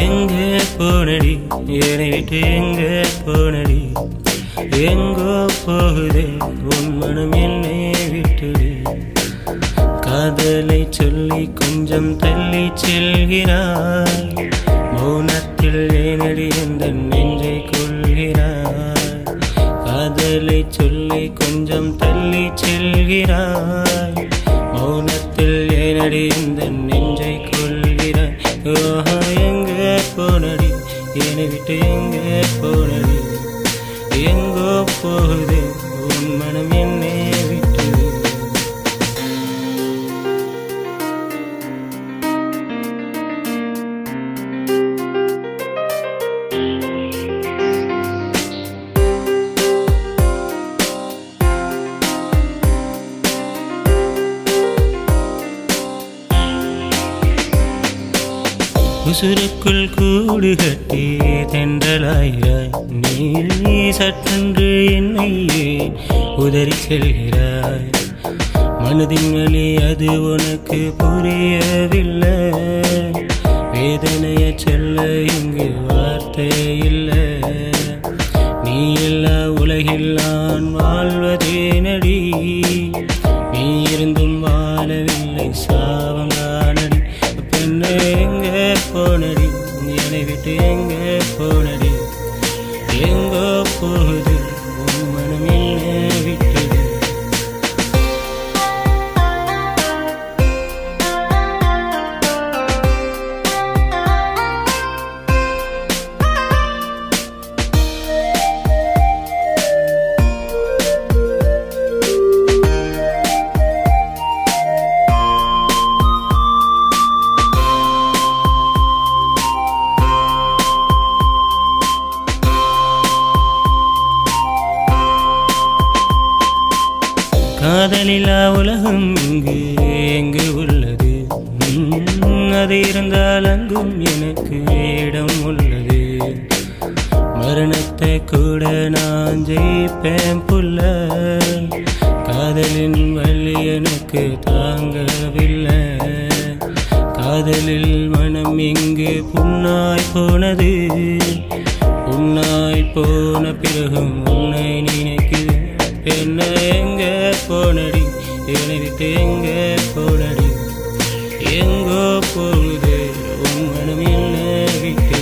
எங்கே போனடி என்னை விட்டு எங்கே போனடி எங்கோ போகுதே உன் மனம் என்னை விட்டுடு காதலை சொல்லி கொஞ்சம் தள்ளி செல்கிறாய் மௌனத்தில் ஏனடி இந்த நெஞ்சை கொள்கிறாய் காதலை சொல்லி கொஞ்சம் தள்ளி செல்கிறாய் மௌனத்தில் ஏனடி இந்த நெஞ்சை கொள்கிறாய் ஓஹோ எங்கே போனடி என்னை விட்டு எங்கே போனடி எங்கோ போகுது உன் மனம் என்னை விட்டுடு உசுருக்குள் கூடு கட்டி தென்றலாயிராய் நீ சற்றென்று என்னையே உதறி செல்கிறாய் மனதின் வலி அது உனக்கு புரியவில்லை வேதனைய சொல்ல இங்கு வார்த்தை இல்லை நீ எல்லா உலகில் நான் வாழ்வதே நடி நீ இருந்தும் வாழவில்லை சாவங்கானடி பெண்ணே எங்கே போனடி என்னை விட்டு எங்கே போனடி எங்கோ போகுது உன் மனம் என்னை விட்டுடு காதலிலா உலகம் இங்கு எங்கு உள்ளது அது இருந்தால் அங்கும் எனக்கு இடம் உள்ளது மரணத்தை கூட நான் ஜெயிப்பேன் புள்ள காதலின் வலி எனக்கு தாங்கவில்லை காதலில் மனம் இங்கு புண்ணாய் போனது புண்ணாய் போன பிறகும் உன்னை நினைக்குது என்ன எங்கே போனடி என்னை விட்டு எங்கே போனடி எங்கோ போகுது உன் மனம் என்னை விட்டு